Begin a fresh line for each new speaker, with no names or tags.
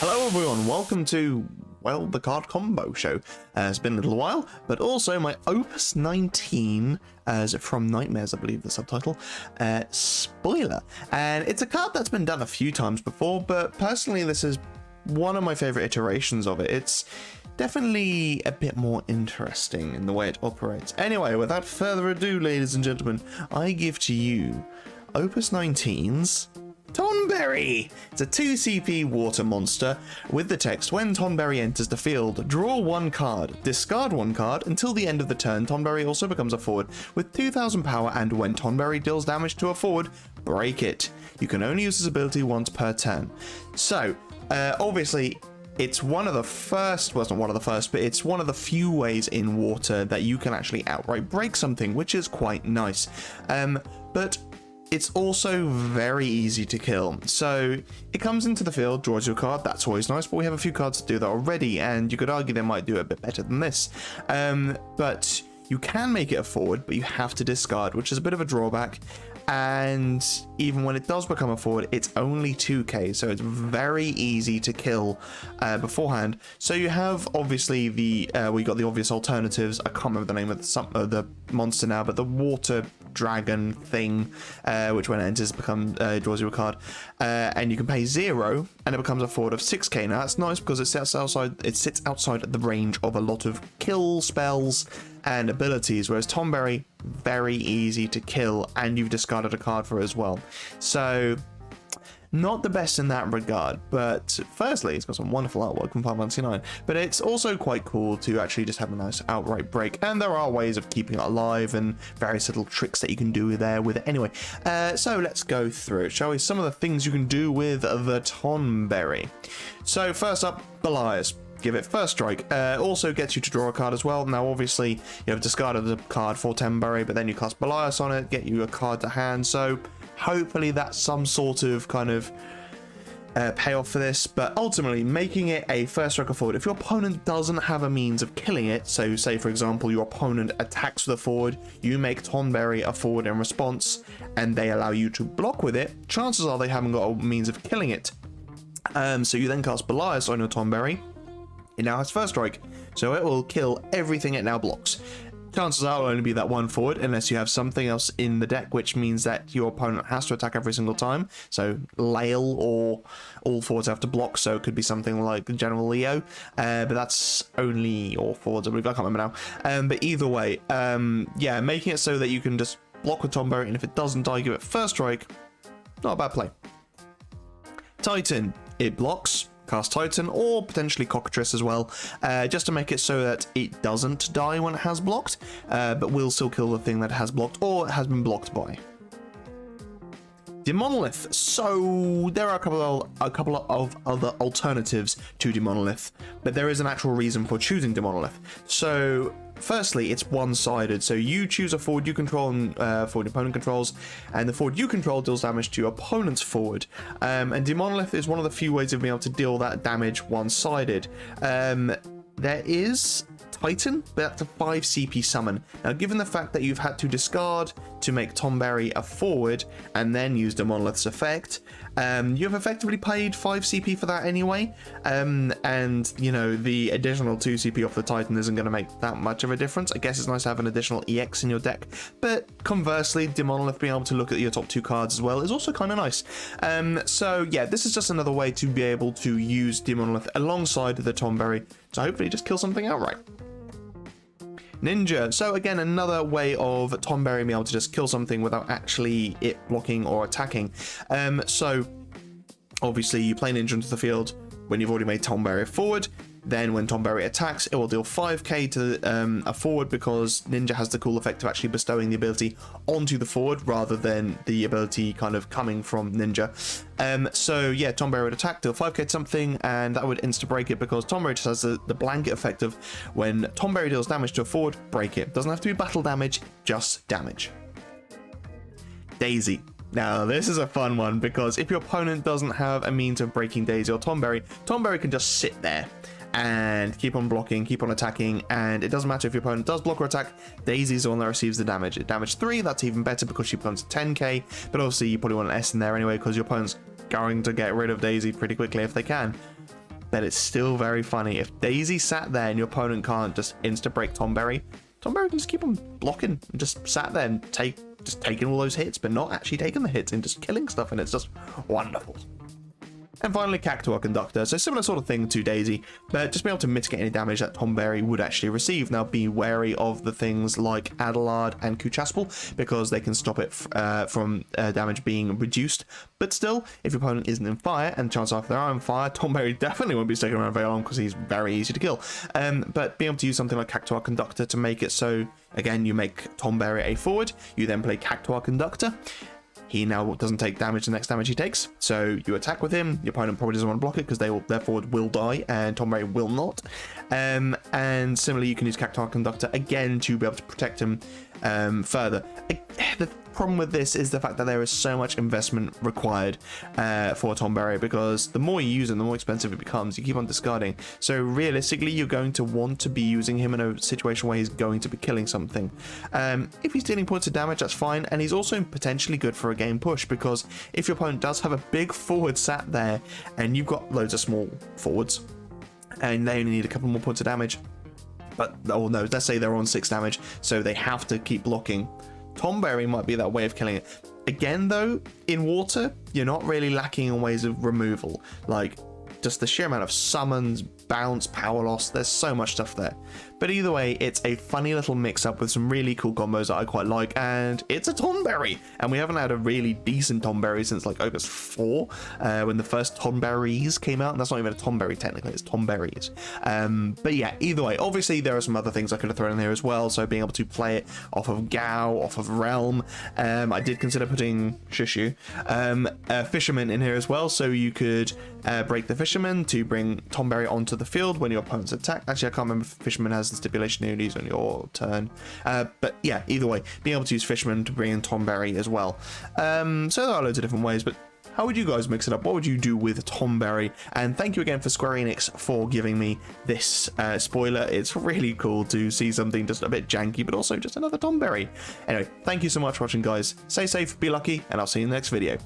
Hello everyone, welcome to, well, the card combo show. It's been a little while, but also my Opus 19, as from Nightmares, I believe the subtitle, spoiler. And it's a card that's been done a few times before, but personally this is one of my favorite iterations of it. It's definitely a bit more interesting in the way it operates. Anyway, without further ado, ladies and gentlemen, I give to you Opus 19's Tonberry! It's a 2 CP water monster with the text, when Tonberry enters the field, draw one card, discard one card, until the end of the turn Tonberry also becomes a forward with 2000 power, and when Tonberry deals damage to a forward, break it. You can only use this ability once per turn. So, obviously, it's one of the first, well, it's not one of the first, but it's one of the few ways in water that you can actually outright break something, which is quite nice. But it's also very easy to kill. So it comes into the field, draws you a card, that's always nice, but we have a few cards that do that already, and you could argue they might do it a bit better than this. But you can make it a forward, but you have to discard, which is a bit of a drawback. And even when it does become a forward, it's only 2k, so it's very easy to kill beforehand. So you have obviously the we got the obvious alternatives. I can't remember the name of the monster now, but the water dragon thing, which when it enters draws you a card, and you can pay 0, and it becomes a forward of 6k. Now that's nice because it sits outside the range of a lot of kill spells and abilities, whereas Tonberry, very easy to kill, and you've discarded a card for it as well. So not the best in that regard, but firstly it's got some wonderful artwork from 599, but it's also quite cool to actually just have a nice outright break, and there are ways of keeping it alive and various little tricks that you can do there with it. Anyway, so let's go through it, shall we? Some of the things you can do with the Tonberry. So first up, Belias. Give it first strike. Also gets you to draw a card as well. Now obviously you have discarded the card for Tonberry, but then you cast Belias on it, get you a card to hand, so hopefully that's some sort of kind of payoff for this. But ultimately, making it a first strike or forward, if your opponent doesn't have a means of killing it, so say for example your opponent attacks with a forward, you make Tonberry a forward in response, and they allow you to block with it, chances are they haven't got a means of killing it. So you then cast Belias on your Tonberry. It now has first strike, so it will kill everything it now blocks. Chances are it will only be that one forward, unless you have something else in the deck, which means that your opponent has to attack every single time. So Lael, or all forwards have to block, so it could be something like General Leo, but that's only all forwards, I believe. I can't remember now. But either way, yeah, making it so that you can just block with Tonberry, and if it doesn't die, give it first strike. Not a bad play. Titan, it blocks. Cast Titan, or potentially Cockatrice as well, just to make it so that it doesn't die when it has blocked, but will still kill the thing that has blocked or has been blocked by. Demonolith. So there are a couple of other alternatives to Demonolith, but there is an actual reason for choosing Demonolith. So firstly, it's one-sided, so you choose a forward you control and forward opponent controls, and the forward you control deals damage to your opponent's forward. And Demonolith is one of the few ways of being able to deal that damage one-sided. There is Titan, but that's a 5 CP summon. Now, given the fact that you've had to discard to make Tonberry a forward and then use Demonolith's effect, you have effectively paid 5 CP for that anyway, and you know, the additional 2 CP off the Titan isn't going to make that much of a difference. I guess it's nice to have an additional EX in your deck, but conversely, Demonolith being able to look at your top 2 cards as well is also kind of nice. So yeah, this is just another way to be able to use Demonolith alongside the Tonberry to hopefully just kill something outright. Ninja. So again, another way of Tonberry being able to just kill something without actually it blocking or attacking. So obviously you play Ninja into the field when you've already made Tonberry forward. Then when Tonberry attacks, it will deal 5k to a forward, because Ninja has the cool effect of actually bestowing the ability onto the forward rather than the ability kind of coming from Ninja. So yeah, Tonberry would attack, deal 5k to something, and that would insta-break it, because Tonberry just has the blanket effect of when Tonberry deals damage to a forward, break it. Doesn't have to be battle damage, just damage. Daisy. Now, this is a fun one, because if your opponent doesn't have a means of breaking Daisy or Tonberry, Tonberry can just sit there and keep on blocking, keep on attacking, and it doesn't matter if your opponent does block or attack, Daisy's the one that receives the damage. At damage 3, that's even better because she becomes 10k, but obviously you probably want an S in there anyway because your opponent's going to get rid of Daisy pretty quickly if they can. but it's still very funny. If Daisy sat there and your opponent can't just insta-break Tomberry, Tomberry can just keep on blocking and just sat there and taking all those hits, but not actually taking the hits and just killing stuff, and it's just wonderful. And finally, Cactuar Conductor. So similar sort of thing to Daisy, but just be able to mitigate any damage that Tomberry would actually receive. Now be wary of the things like Adelard and Kuchaspel, because they can stop it from damage being reduced. But still, if your opponent isn't in fire, and chances are if they are in fire, Tomberry definitely won't be sticking around very long because he's very easy to kill. But being able to use something like Cactuar Conductor to make it so, again, you make Tomberry a forward, you then play Cactuar Conductor. He now doesn't take damage the next damage he takes, so you attack with him. Your opponent probably doesn't want to block it because their forward will die, and Tomberry will not. And similarly, you can use Cactuar Conductor again to be able to protect him further. The problem with this is the fact that there is so much investment required for Tomberry, because the more you use him, the more expensive it becomes. You keep on discarding. So realistically, you're going to want to be using him in a situation where he's going to be killing something. If he's dealing points of damage, that's fine, and he's also potentially good for a game push, because if your opponent does have a big forward sat there and you've got loads of small forwards and they only need a couple more points of damage, but oh no, let's say they're on 6 damage, so they have to keep blocking, Tomberry might be that way of killing it. Again though, in water, you're not really lacking in ways of removal. Like, just the sheer amount of summons, bounce, power loss, there's so much stuff there. But either way, it's a funny little mix-up with some really cool combos that I quite like, and it's a Tomberry! And we haven't had a really decent Tomberry since like Opus 4, when the first Tomberries came out, and that's not even a Tomberry technically, it's Tomberries. But yeah, either way, obviously there are some other things I could have thrown in here as well, so being able to play it off of Gao, off of Realm. I did consider putting Shushu, Fisherman in here as well, so you could break the Fisherman to bring Tomberry onto the field when your opponent's attack. Actually, I can't remember if Fisherman has the stipulation you use on your turn. But yeah, either way, being able to use Fisherman to bring in Tomberry as well. So there are loads of different ways, but how would you guys mix it up? What would you do with Tomberry? And thank you again for Square Enix for giving me this spoiler. It's really cool to see something just a bit janky, but also just another Tomberry. Anyway, thank you so much for watching, guys. Stay safe, be lucky, and I'll see you in the next video.